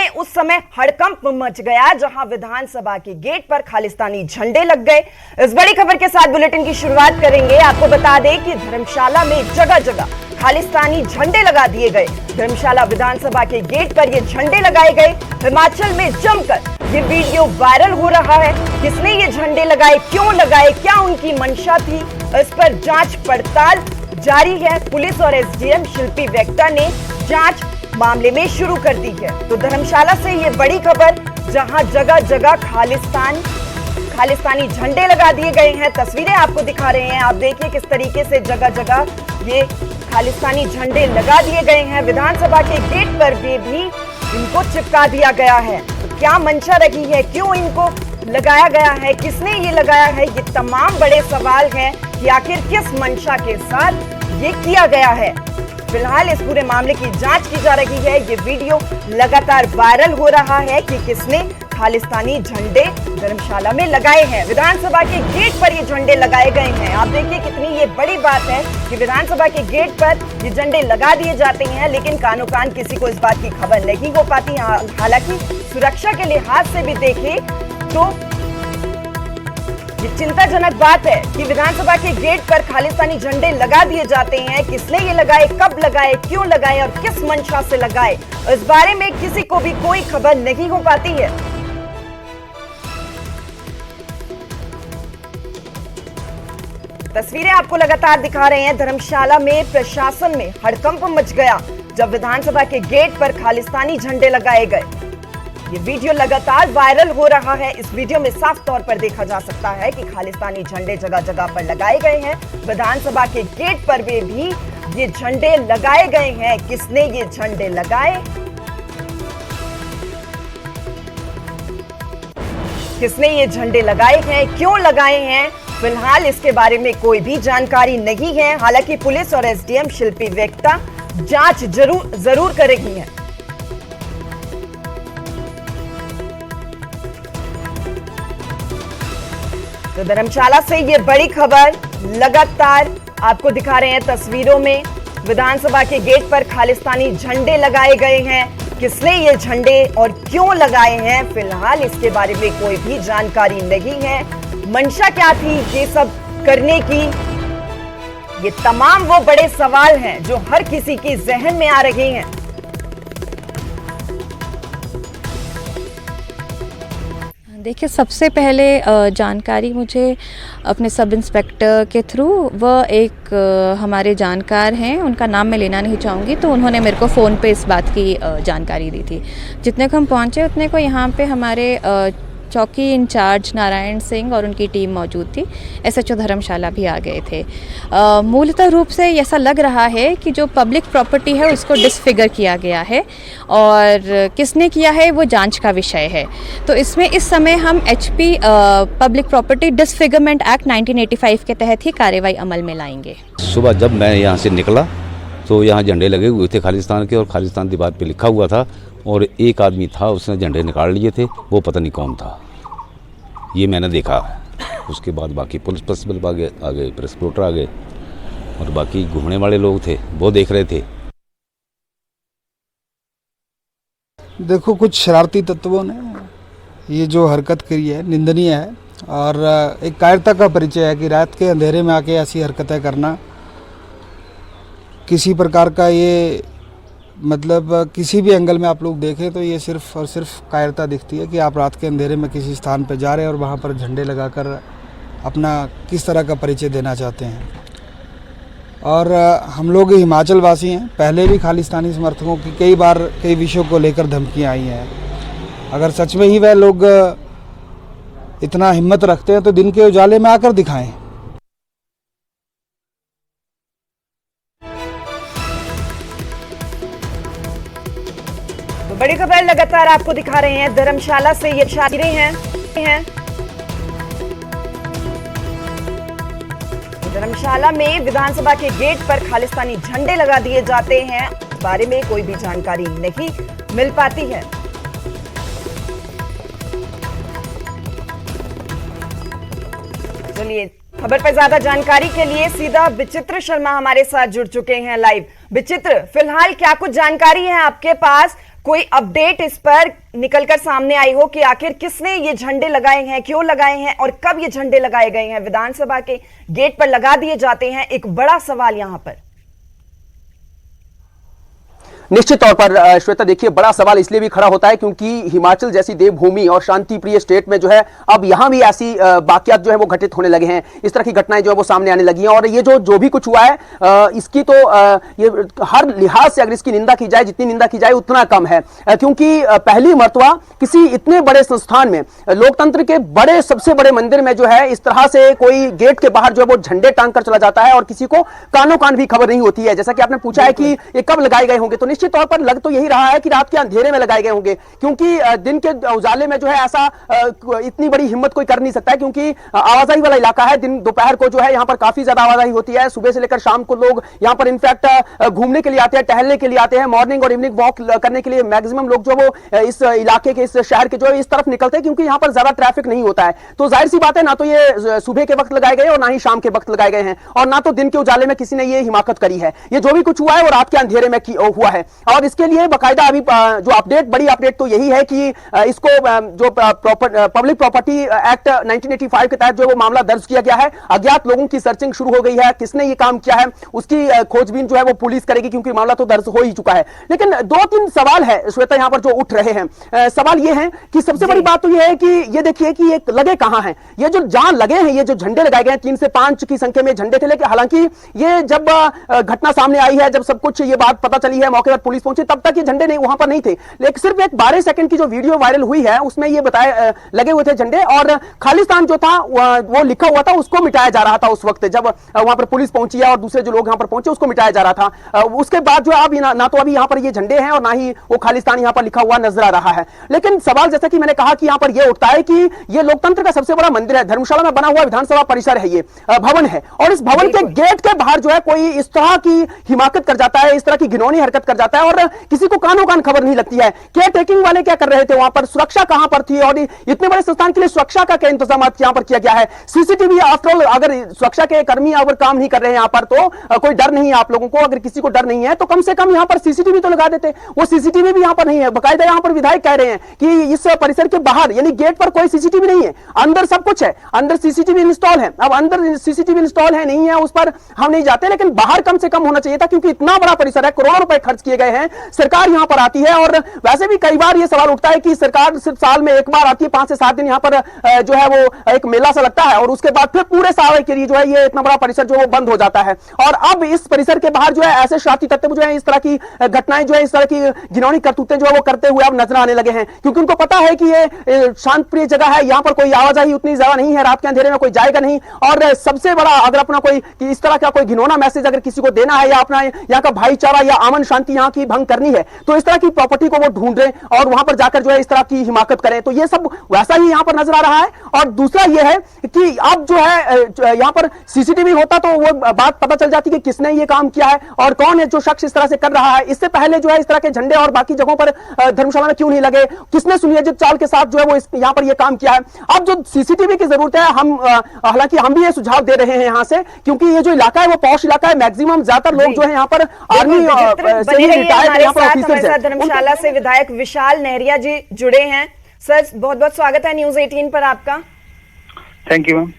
में उस समय हड़कंप मच गया जहां विधानसभा के गेट पर खालिस्तानी झंडे लग गए। इस बड़ी खबर के साथ बुलेटिन की शुरुआत करेंगे। आपको बता दें कि धर्मशाला में जगह जगह खालिस्तानी झंडे लगा दिए गए। धर्मशाला विधानसभा के गेट पर ये झंडे लगाए गए। हिमाचल में जमकर ये वीडियो वायरल हो रहा है। किसने ये झंडे लगाए, क्यों लगाए, क्या उनकी मंशा थी, इस पर जांच पड़ताल जारी है। पुलिस और एसडीएम शिल्पी वेक्टा ने जांच मामले में शुरू कर दी है। तो धर्मशाला से ये बड़ी खबर, जहां जगह जगह खालिस्तानी झंडे लगा दिए गए हैं। तस्वीरें आपको दिखा रहे हैं, आप देखिए किस तरीके से जगह जगह ये खालिस्तानी झंडे लगा दिए गए हैं। विधानसभा के गेट पर भी इनको चिपका दिया गया है। तो क्या मंशा रही है, क्यों इनको लगाया गया है, किसने ये लगाया है, ये तमाम बड़े सवाल हैं कि आखिर किस मंशा के साथ ये किया गया है। फिलहाल इस पूरे मामले की जांच की जा रही है। ये वीडियो लगातार वायरल हो रहा है कि किसने खालिस्तानी झंडे धर्मशाला में लगाए हैं। विधानसभा के गेट पर ये झंडे लगाए गए हैं। आप देखिए कितनी ये बड़ी बात है कि विधानसभा के गेट पर ये झंडे लगा दिए जाते हैं, लेकिन कानो कान किसी को इस बात की खबर नहीं हो पाती। हालांकि सुरक्षा के लिहाज से भी देखें तो ये चिंताजनक बात है कि विधानसभा के गेट पर खालिस्तानी झंडे लगा दिए जाते हैं। किसने ये लगाए, कब लगाए, क्यों लगाए और किस मंशा से लगाए, इस बारे में किसी को भी कोई खबर नहीं हो पाती है। तस्वीरें आपको लगातार दिखा रहे हैं। धर्मशाला में प्रशासन में हड़कंप मच गया जब विधानसभा के गेट पर खालिस्तानी झंडे लगाए गए। ये वीडियो लगातार वायरल हो रहा है। इस वीडियो में साफ तौर पर देखा जा सकता है कि खालिस्तानी झंडे जगह जगह पर लगाए गए हैं। विधानसभा के गेट पर भी ये झंडे लगाए गए हैं। किसने ये झंडे लगाए, किसने ये झंडे लगाए हैं, क्यों लगाए हैं, फिलहाल इसके बारे में कोई भी जानकारी नहीं है। हालांकि पुलिस और एसडीएम शिल्पी वेक्टा जांच जरूर कर रही है। तो धर्मशाला से ये बड़ी खबर लगातार आपको दिखा रहे हैं तस्वीरों में। विधानसभा के गेट पर खालिस्तानी झंडे लगाए गए हैं। किसने ये झंडे और क्यों लगाए हैं, फिलहाल इसके बारे में कोई भी जानकारी नहीं है। मंशा क्या थी ये सब करने की, ये तमाम वो बड़े सवाल हैं जो हर किसी की जहन में आ रहे हैं। देखिए, सबसे पहले जानकारी मुझे अपने सब इंस्पेक्टर के थ्रू, वह एक हमारे जानकार हैं, उनका नाम मैं लेना नहीं चाहूँगी, तो उन्होंने मेरे को फ़ोन पे इस बात की जानकारी दी थी। जितने को हम पहुँचे उतने को यहाँ पे हमारे चौकी इंचार्ज नारायण सिंह और उनकी टीम मौजूद थी। एसएचओ धर्मशाला भी आ गए थे। मूलतः रूप से ऐसा लग रहा है कि जो पब्लिक प्रॉपर्टी है उसको डिसफिगर किया गया है और किसने किया है वो जांच का विषय है। तो इसमें इस समय हम HP public property disfigurement act 1985 के तहत ही कार्रवाई अमल में लाएंगे। सुबह जब मैं यहाँ से निकला तो यहाँ झंडे लगे हुए थे खालिस्तान के, और खालिस्तान दीवार पे लिखा हुआ था, और एक आदमी था उसने झंडे निकाल लिए थे, वो पता नहीं कौन था, ये मैंने देखा। उसके बाद बाकी पुलिस पर्सनल आ गए, प्रेस रिपोर्टर आ गए, और बाकी घूमने वाले लोग थे वो देख रहे थे। देखो, कुछ शरारती तत्वों ने ये जो हरकत करी है निंदनीय है, और एक कायरता का परिचय है कि रात के अंधेरे में आके ऐसी हरकतें करना। किसी प्रकार का ये मतलब किसी भी एंगल में आप लोग देखें तो ये सिर्फ और सिर्फ कायरता दिखती है कि आप रात के अंधेरे में किसी स्थान पर जा रहे हैं और वहाँ पर झंडे लगाकर अपना किस तरह का परिचय देना चाहते हैं। और हम लोग हिमाचल वासी हैं, पहले भी खालिस्तानी समर्थकों की कई बार कई विषयों को लेकर धमकियाँ आई हैं। अगर सच में ही वह लोग इतना हिम्मत रखते हैं तो दिन के उजाले में आकर दिखाएं। बड़ी खबर लगातार आपको दिखा रहे हैं। धर्मशाला से ये तस्वीरें हैं। धर्मशाला में विधानसभा के गेट पर खालिस्तानी झंडे लगा दिए जाते हैं, इस बारे में कोई भी जानकारी नहीं मिल पाती है। चलिए, खबर पर ज्यादा जानकारी के लिए सीधा विचित्र शर्मा हमारे साथ जुड़ चुके हैं लाइव। विचित्र, फिलहाल क्या कुछ जानकारी है आपके पास, कोई अपडेट इस पर निकलकर सामने आई हो कि आखिर किसने ये झंडे लगाए हैं, क्यों लगाए हैं और कब ये झंडे लगाए गए हैं? विधानसभा के गेट पर लगा दिए जाते हैं, एक बड़ा सवाल यहां पर। निश्चित तौर पर श्वेता, देखिए बड़ा सवाल इसलिए भी खड़ा होता है क्योंकि हिमाचल जैसी देवभूमि और शांति प्रिय स्टेट में जो है अब यहां भी ऐसी वाकयात जो है वो घटित होने लगे हैं। इस तरह की घटनाएं जो है वो सामने आने लगी हैं और ये जो भी कुछ हुआ है इसकी तो ये हर लिहाज से अगर इसकी निंदा की जाए, जितनी निंदा की जाए उतना कम है, क्योंकि पहली मर्तबा किसी इतने बड़े संस्थान में, लोकतंत्र के बड़े सबसे बड़े मंदिर में जो है इस तरह से कोई गेट के बाहर जो है वो झंडे टांग कर चला जाता है और किसी को कानों कान भी खबर नहीं होती है। जैसा कि आपने पूछा है कि ये कब लगाए गए होंगे, तो निश्चित तौर पर लग तो यही रहा है कि रात के अंधेरे में लगाए गए होंगे, क्योंकि दिन के उजाले में जो है ऐसा इतनी बड़ी हिम्मत कोई कर नहीं सकता है, क्योंकि आवाजाही वाला इलाका है। दिन दोपहर को जो है यहाँ पर काफी ज्यादा आवाजाही होती है, सुबह से लेकर शाम को लोग यहाँ पर इनफैक्ट घूमने के लिए आते हैं, टहलने के लिए आते हैं, मॉर्निंग और इवनिंग वॉक करने के लिए मैक्सिमम लोग जो वो इस इलाके के, इस शहर के जो है इस तरफ निकलते हैं, क्योंकि यहाँ पर ज्यादा ट्रैफिक नहीं होता है। तो जाहिर सी बात है, ना तो ये सुबह के वक्त लगाए गए और ना ही शाम के वक्त लगाए गए हैं और ना तो दिन के उजाले में किसी ने ये हिमाकत करी है। ये जो भी कुछ हुआ है वो रात के अंधेरे में हुआ है और इसके लिए बाकायदा अभी जो अपडेट, बड़ी अपडेट तो यही है कि इसको जो पब्लिक प्रॉपर्टी एक्ट 1985 के तहत जो वो मामला दर्ज किया गया है, अज्ञात लोगों की सर्चिंग शुरू हो गई है। किसने ये काम किया है उसकी खोजबीन जो है वो पुलिस करेगी, क्योंकि मामला तो दर्ज हो ही चुका है। लेकिन दो तीन सवाल है श्वेता यहाँ पर जो उठ रहे हैं। सवाल ये है कि सबसे बड़ी बात तो ये है कि ये देखिए कि ये लगे कहां हैं, ये जो जहां लगे हैं, ये जो झंडे लगाए गए हैं 3 से 5 की संख्या में झंडे थे। लेकिन हालांकि ये जब घटना सामने आई है, जब सब कुछ ये बात पता चली है, मौके पर पुलिस पहुंची, तब तक ये झंडे नहीं वहां पर नहीं थे। लेकिन सिर्फ एक 12 सेकंड की जो वीडियो वायरल हुई है उसमें ये बताया लगे हुए थे झंडे और खालिस्तान जो था वो लिखा हुआ था, उसको मिटाया जा रहा था उस वक्त जब वहां पर पुलिस पहुंची है और दूसरे जो लोग यहां पर पहुंचे उसको मिटाया जा रहा था। उसके बाद जो अब ना तो अभी यहां पर ये झंडे हैं और ना ही वो खालिस्तान यहां पर लिखा हुआ नजर आ रहा है। लेकिन सवाल जैसा कि मैंने कहा कि यहां पर यह उठता है कि ये लोकतंत्र का सबसे बड़ा मंदिर है, धर्मशाला में बना हुआ विधानसभा परिसर है, ये भवन है और इस भवन के गेट के बाहर जो है कोई इस तरह की हिमाकत कर जाता है, इस तरह की घिनौनी हरकत कर जाता है और किसी को कानों कान खबर नहीं लगती है। केयर टेकिंग वाले क्या कर रहे थे वहां पर, सुरक्षा कहां पर थी और इतने बड़े संस्थान के लिए सुरक्षा का क्या इंतजाम यहां पर किया गया है? सीसीटीवी, आफ्टर ऑल अगर सुरक्षा के कर्मी अगर काम नहीं कर रहे हैं यहां पर तो कोई डर नहीं है आप लोगों को, अगर किसी को डर नहीं है तो कम से कम यहां पर सीसीटीवी तो लगा देते। वो सीसीटीवी भी यहां पर नहीं है। बाकायदा यहां पर विधायक कह रहे हैं कि इस परिसर के बाहर यानी गेट पर कोई सीसीटीवी नहीं है, अंदर सब कुछ है, अंदर सीसीटीवी इंस्टॉल है। अब अंदर सीसीटीवी इंस्टॉल है नहीं है उस पर हम नहीं जाते, लेकिन बाहर कम से कम होना चाहिए था, क्योंकि इतना बड़ा परिसर है, करोड़ों रुपए खर्च किए गए हैं, सरकार यहां पर आती है और वैसे भी कई बार यह सवाल उठता है कि सरकार सिर्फ साल में एक बार आती है, 5 से 7 दिन यहां पर जो है वो एक मेला सा लगता है और उसके बाद फिर पूरे साल के लिए जो है ये इतना बड़ा परिसर जो है वो बंद हो जाता है। और अब इस परिसर के बाहर जो है ऐसे शरारती तत्व जो है इस तरह की घटनाएं जो है, इस तरह की घिनौनी करतूतें जो है वो करते हुए अब नजर आने लगे हैं, क्योंकि उनको पता है कि ये शांत प्रिय जगह है, यहां पर कोई आवाजाही उतनी ज्यादा नहीं है, रात के अंधेरे में कोई जाएगा नहीं। और सबसे बड़ा अगर अपना कोई इस तरह का कोई घिनौना मैसेज अगर किसी को देना है या अपना यहाँ का भाईचारा या अमन शांति यहाँ की भंग करनी है तो इस तरह की प्रॉपर्टी को वो ढूंढ रहे और वहां पर जाकर जो है इस तरह की हिमाकत करें, तो ये सब वैसा ही यहां पर नजर आ रहा है। और दूसरा ये है कि अब जो है यहां पर सीसीटीवी होता तो वो बात पता चल जाती कि किसने ये काम किया है और कौन है जो शख्स इस तरह से कर रहा है। इससे पहले जो है इस तरह के झंडे और बाकी जगहों पर धर्मशाला में क्यों नहीं लगे, किसने सुनियोजित चाल के साथ जो है वो यहां पर ये काम किया है। अब जो सीसीटीवी की जरूरत है, हम हालांकि हम भी ये सुझाव दे रहे हैं यहां से, क्योंकि ये जो इलाका है वो पॉश इलाका है, मैक्सिमम ज्यादातर लोग जो है यहाँ पर आर्मी से ही रिटायर्ड यहाँ पर ऑफिसर्स हैं। धर्मशाला से विधायक विशाल नेहरिया जी जुड़े हैं। सर बहुत बहुत स्वागत है न्यूज 18 पर आपका। Thank you ma'am.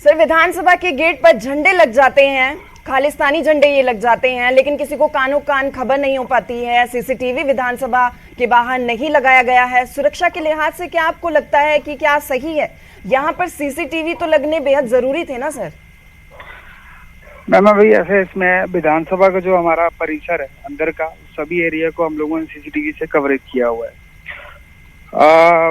सर विधानसभा के गेट पर झंडे लग जाते हैं, खालिस्तानी झंडे ये लग जाते हैं, लेकिन किसी को कानों कान खबर नहीं हो पाती है। सीसीटीवी विधानसभा के बाहर नहीं लगाया गया है। सुरक्षा के लिहाज से क्या आपको लगता है कि क्या सही है? यहाँ पर सीसीटीवी तो लगने बेहद जरूरी थे ना सर? मैम अभी ऐसे इसमें विधानसभा का जो हमारा परिसर है अंदर का सभी एरिया को हम लोगों ने सीसीटीवी से कवरेज किया हुआ है।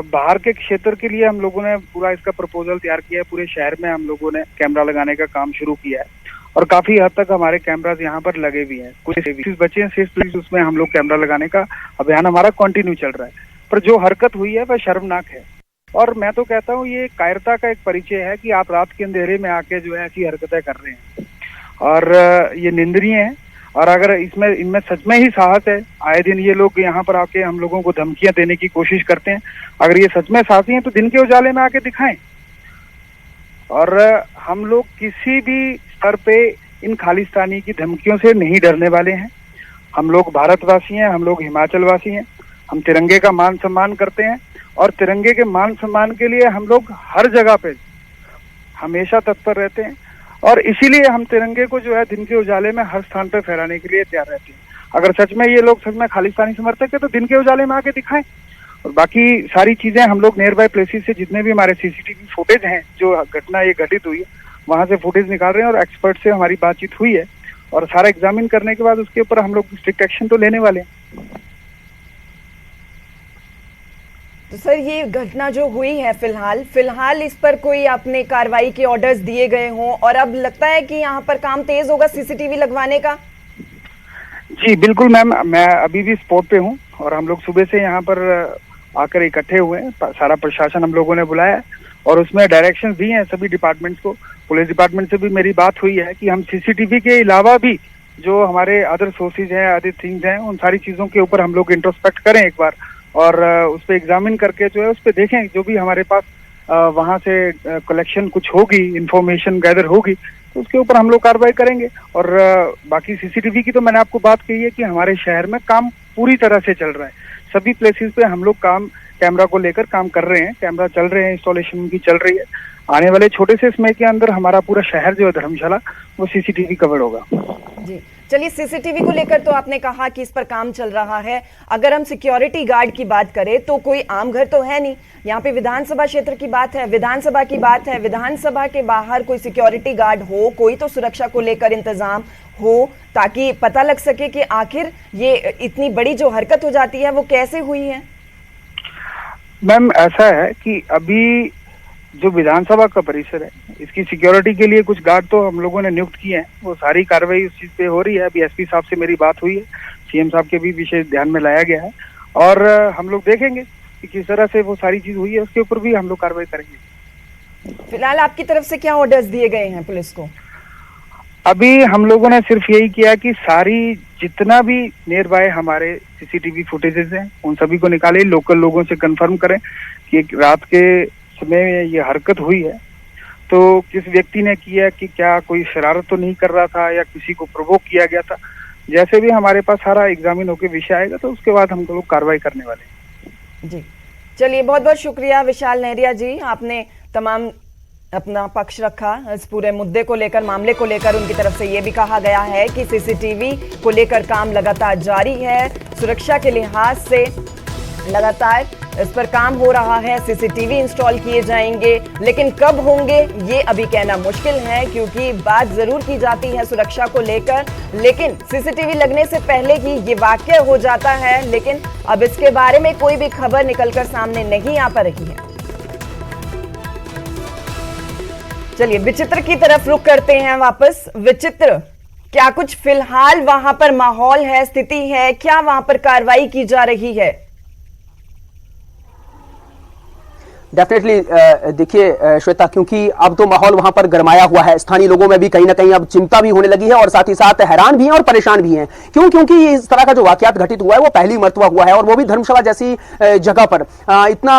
बाहर के क्षेत्र के लिए हम लोगों ने पूरा इसका प्रपोजल तैयार किया है। पूरे शहर में हम लोगों ने कैमरा लगाने का काम शुरू किया है और काफी हद तक हमारे कैमराज यहाँ पर लगे भी हैं। कुछ बचे हैं शेष, उसमें हम लोग कैमरा लगाने का अभियान हमारा कंटिन्यू चल रहा है। पर जो हरकत हुई है वह शर्मनाक है और मैं तो कहता हूँ ये कायरता का एक परिचय है कि आप रात के अंधेरे में आके जो है ऐसी हरकतें कर रहे हैं और ये निंदनीय है। और अगर इनमें सच में ही साहस है, आए दिन ये लोग यहाँ पर आके हम लोगों को धमकियां देने की कोशिश करते हैं, अगर ये सच में साहसी हैं तो दिन के उजाले में आके दिखाएं। और हम लोग किसी भी स्तर पे इन खालिस्तानी की धमकियों से नहीं डरने वाले हैं। हम लोग भारतवासी हैं, हम लोग हिमाचल वासी हैं हम तिरंगे का मान सम्मान करते हैं और तिरंगे के मान सम्मान के लिए हम लोग हर जगह पे हमेशा तत्पर रहते हैं और इसीलिए हम तिरंगे को जो है दिन के उजाले में हर स्थान पे फहराने के लिए तैयार रहते हैं। अगर सच में ये लोग सच में खालिस्तानी समर्थक है तो दिन के उजाले में आके दिखाएं। और बाकी सारी चीजें हम लोग नियर बाय प्लेसेस से जितने भी हमारे सीसीटीवी फुटेज हैं जो घटना ये घटित हुई है वहां से फुटेज निकाल रहे हैं और एक्सपर्ट से हमारी बातचीत हुई है और सारा एग्जामिन करने के बाद उसके ऊपर हम लोग स्ट्रिक्ट एक्शन तो लेने वाले हैं। तो सर ये घटना जो हुई है फिलहाल इस पर कोई आपने कार्रवाई के ऑर्डर्स दिए गए हों और अब लगता है कि यहाँ पर काम तेज होगा सीसीटीवी लगवाने का? जी बिल्कुल मैम, मैं अभी भी स्पॉट पे हूँ और हम लोग सुबह से यहाँ पर आकर इकट्ठे हुए हैं। सारा प्रशासन हम लोगों ने बुलाया है और उसमें डायरेक्शंस दी हैं सभी डिपार्टमेंट्स को। पुलिस डिपार्टमेंट से भी मेरी बात हुई है कि हम सीसीटीवी के अलावा भी जो हमारे अदर सोर्सेज हैं, अदर थिंग्स हैं, उन सारी चीज़ों के ऊपर हम लोग इंट्रोस्पेक्ट करें एक बार और उस पर एग्जामिन करके जो है उस पर देखें जो भी हमारे पास वहाँ से कलेक्शन कुछ होगी, इंफॉर्मेशन गैदर होगी तो उसके ऊपर हम लोग कार्रवाई करेंगे। और बाकी सीसीटीवी की तो मैंने आपको बात कही है कि हमारे शहर में काम पूरी तरह से चल रहा है। सभी प्लेसेस पे हम लोग कैमरा को लेकर काम कर रहे हैं, कैमरा चल रहे हैं, इंस्टॉलेशन की चल रही है। आने वाले छोटे से समय के अंदर हमारा पूरा शहर जो है धर्मशाला वो सीसीटीवी कवर होगा। जी चलिए, सीसीटीवी को लेकर तो आपने कहा कि इस पर काम चल रहा है। अगर हम सिक्योरिटी गार्ड की बात करें तो कोई आम घर तो है नहीं, यहाँ पे विधानसभा क्षेत्र की बात है, विधानसभा की बात है। विधानसभा के बाहर कोई सिक्योरिटी गार्ड हो, कोई तो सुरक्षा को लेकर इंतजाम हो ताकि पता लग सके कि आखिर ये इतनी बड़ी जो हरकत हो जाती है वो कैसे हुई है। मैम ऐसा है कि अभी जो विधानसभा का परिसर है इसकी सिक्योरिटी के लिए कुछ गार्ड तो हम लोगों ने नियुक्त किए हैं, वो सारी कार्रवाई उस चीज पे हो रही है। अभी एसपी साहब से मेरी बात हुई है, सीएम साहब के भी विषय ध्यान में लाया गया है और हम लोग देखेंगे कि किस तरह से वो सारी चीज हुई है, उसके ऊपर भी हम लोग कार्रवाई करेंगे। फिलहाल आपकी तरफ से क्या ऑर्डर्स दिए गए हैं पुलिस को? अभी हम लोगों ने सिर्फ यही किया कि सारी जितना भी नियर बाय हमारे सीसीटीवी फुटेजेस हैं उन सभी को निकाले, लोकल लोगों से कंफर्म करें कि रात के समय ये हरकत हुई है तो किस व्यक्ति ने किया, कि क्या कोई शरारत तो नहीं कर रहा था या किसी को प्रोवोक किया गया था। जैसे भी हमारे पास सारा एग्जामिन होकर विषय आएगा तो उसके बाद हम लोग कार्रवाई करने वाले हैं। जी चलिए, बहुत बहुत शुक्रिया विशाल नेहरिया जी, आपने तमाम अपना पक्ष रखा इस पूरे मुद्दे को लेकर, मामले को लेकर। उनकी तरफ से ये भी कहा गया है कि सीसीटीवी को लेकर काम लगातार जारी है, सुरक्षा के लिहाज से लगातार इस पर काम हो रहा है, सीसीटीवी इंस्टॉल किए जाएंगे, लेकिन कब होंगे ये अभी कहना मुश्किल है क्योंकि बात जरूर की जाती है सुरक्षा को लेकर, लेकिन सीसीटीवी लगने से पहले ही ये वाकया हो जाता है। लेकिन अब इसके बारे में कोई भी खबर निकलकर सामने नहीं आ पा रही है। चलिए विचित्र की तरफ रुख करते हैं वापस। विचित्र, क्या कुछ फिलहाल वहां पर माहौल है, स्थिति है, क्या वहां पर कार्रवाई की जा रही है? डेफिनेटली देखिए श्वेता, क्योंकि अब तो माहौल वहां पर गरमाया हुआ है, स्थानीय लोगों में भी कहीं ना कहीं अब चिंता भी होने लगी है और साथ ही साथ हैरान भी हैं और परेशान भी हैं। क्यों? क्योंकि ये इस तरह का जो वाकयात घटित हुआ है वो पहली मर्तबा हुआ है और वो भी धर्मशाला जैसी जगह पर। इतना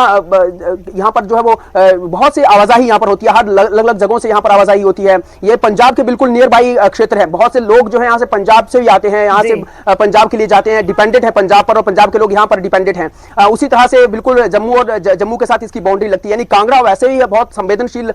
यहाँ पर जो है वो बहुत सी आवाजाही यहाँ पर होती है, हर अलग अलग जगहों से यहाँ पर आवाजाही होती है। ये पंजाब के बिल्कुल नियर बाई क्षेत्र है, बहुत से लोग जो है यहाँ से पंजाब से भी आते हैं, यहाँ से पंजाब के लिए जाते हैं, डिपेंडेंट है पंजाब पर और पंजाब के लोग यहाँ पर डिपेंडेंट हैं। उसी तरह से बिल्कुल जम्मू और जम्मू के साथ इसकी बाउंड्री लगती है, यानी कांगड़ा वैसे ही बहुत संवेदनशील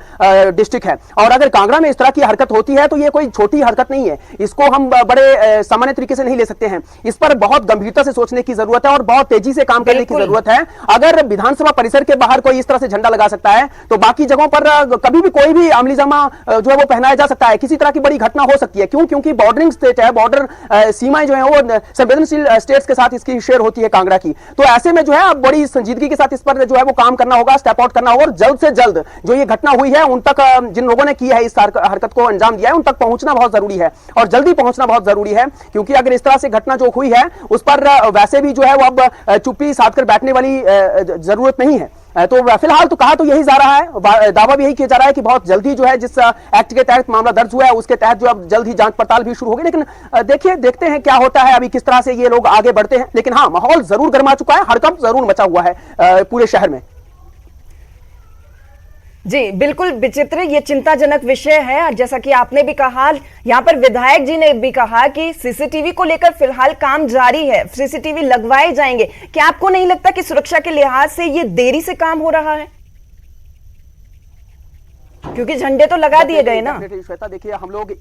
डिस्ट्रिक्ट है और अगर कांगड़ा में इस तरह की हरकत होती है तो ये कोई छोटी हरकत नहीं है, इसको हम बड़े सामान्य तरीके से नहीं ले सकते हैं। इस पर बहुत गंभीरता से सोचने की जरूरत है और बहुत तेजी से काम करने की जरूरत है। अगर विधानसभा परिसर के बाहर कोई इस तरह से झंडा लगा सकता है तो बाकी जगहों पर कभी भी कोई भी अमली जामा जो है वो पहनाया जा सकता है, किसी तरह की बड़ी घटना हो सकती है। क्यों? क्योंकि बॉर्डरिंग स्टेट है, बॉर्डर सीमाएं जो है वो संवेदनशील स्टेट्स के साथ इसकी शेयर होती है कांगड़ा की। तो ऐसे में जो है अब बड़ी संजीदगी के साथ इस पर जो है वो काम करना होगा, स्टेप आउट करना होगा और जल्द से जल्द जो ये घटना हुई है उन तक, जिन लोगों ने की है इस हरकत को अंजाम दिया है, उन तक पहुंचना बहुत जरूरी है और जल्दी पहुंचना बहुत जरूरी है। क्योंकि अगर इस तरह से घटना जो हुई है उस पर वैसे भी जो है वो अब चुप्पी साधकर बैठने वाली जरूरत नहीं है। तो फिलहाल तो कहा तो यही जा रहा है, दावा भी यही किया जा रहा है कि बहुत जल्दी जो है जिस एक्ट के तहत मामला दर्ज हुआ है उसके तहत जो अब जल्द ही जांच पड़ताल भी शुरू होगी। लेकिन देखते हैं क्या होता है, अभी किस तरह से ये लोग आगे बढ़ते हैं। लेकिन हाँ, माहौल जरूर गर्मा चुका है, हड़कंप जरूर मचा हुआ है पूरे शहर में। जी बिल्कुल विचित्र, ये चिंताजनक विषय है। और जैसा कि आपने भी कहा, यहाँ पर विधायक जी ने भी कहा कि सीसीटीवी को लेकर फिलहाल काम जारी है, सीसीटीवी लगवाए जाएंगे। क्या आपको नहीं लगता कि सुरक्षा के लिहाज से ये देरी से काम हो रहा है? क्योंकि झंडे तो लगा दिए गए ना। श्वेता देखिए, हम लोग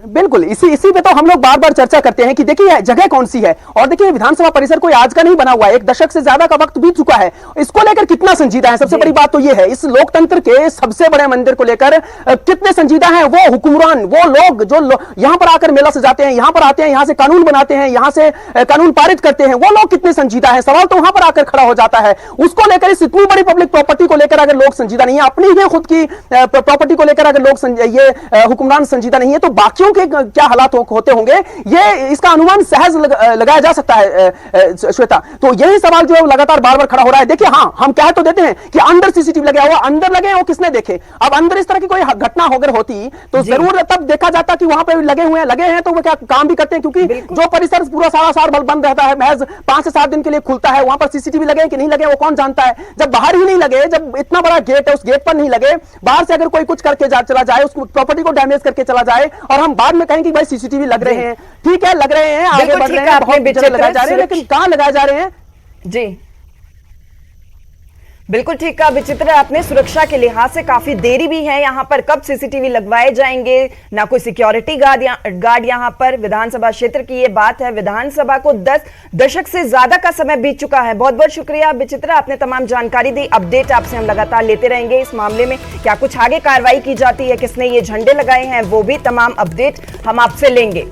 बिल्कुल इसी पे तो हम लोग बार बार चर्चा करते हैं कि देखिए जगह कौन सी है। और देखिए विधानसभा परिसर कोई आज का नहीं बना हुआ है, एक दशक से ज्यादा का वक्त बीत चुका है। इसको लेकर कितना संजीदा है, सबसे बड़ी बात तो ये है। इस लोकतंत्र के सबसे बड़े मंदिर को लेकर कितने संजीदा हैं वो हुक्मरान, वो लोग जो यहां पर आकर मेला सजाते हैं, यहां पर आते हैं, यहां से कानून बनाते हैं, यहां से कानून पारित करते हैं, वो लोग कितने संजीदा है। सवाल तो वहां पर आकर खड़ा हो जाता है। उसको लेकर, इस इतनी बड़ी पब्लिक प्रॉपर्टी को लेकर अगर लोग संजीदा नहीं है, अपनी ही खुद की प्रॉपर्टी को लेकर अगर लोग ये हुक्मरान संजीदा नहीं है, तो बाकियों के क्या हालात होते होंगे, ये इसका अनुमान सहज लगाया जा सकता है श्वेता। तो यही सवाल जो है लगातार बार बार खड़ा हो रहा है। देखिए हाँ, हम कह तो देते हैं कि अंदर सीसीटीवी लगे हुआ, अंदर लगे वो किसने देखे। अब अंदर इस तरह की कोई घटना अगर होती तो जरूर तब देखा जाता कि वहां पे लगे लगे हैं तो वो क्या काम भी करते हैं, क्योंकि जो परिसर पूरा सारा साल बंद रहता है, महज 5 से 7 दिन के लिए खुलता है, वहां पर सीसीटीवी लगे कि नहीं लगे वो कौन जानता है। जब बाहर ही नहीं लगे, जब इतना बड़ा गेट है उस गेट पर नहीं लगे, बाहर से अगर कोई कुछ करके चला जाए, उस प्रॉपर्टी को डैमेज करके चला जाए और हम बाद में कहें कि भाई सीसीटीवी लग रहे हैं, ठीक है लग रहे हैं, आगे बढ़ रहे हैं, बहुत जगह लगाए जा रहे हैं, लेकिन कहां लगाए जा रहे हैं? जी बिल्कुल ठीक कहा विचित्र आपने। सुरक्षा के लिहाज से काफी देरी भी है यहाँ पर, कब सीसीटीवी लगवाए जाएंगे, ना कोई सिक्योरिटी गार्ड यहाँ पर। विधानसभा क्षेत्र की ये बात है, विधानसभा को 10 दशक से ज्यादा का समय बीत चुका है। बहुत बहुत शुक्रिया विचित्र, आपने तमाम जानकारी दी। अपडेट आपसे हम लगातार लेते रहेंगे इस मामले में, क्या कुछ आगे कार्रवाई की जाती है, किसने ये झंडे लगाए हैं, वो भी तमाम अपडेट हम आपसे लेंगे।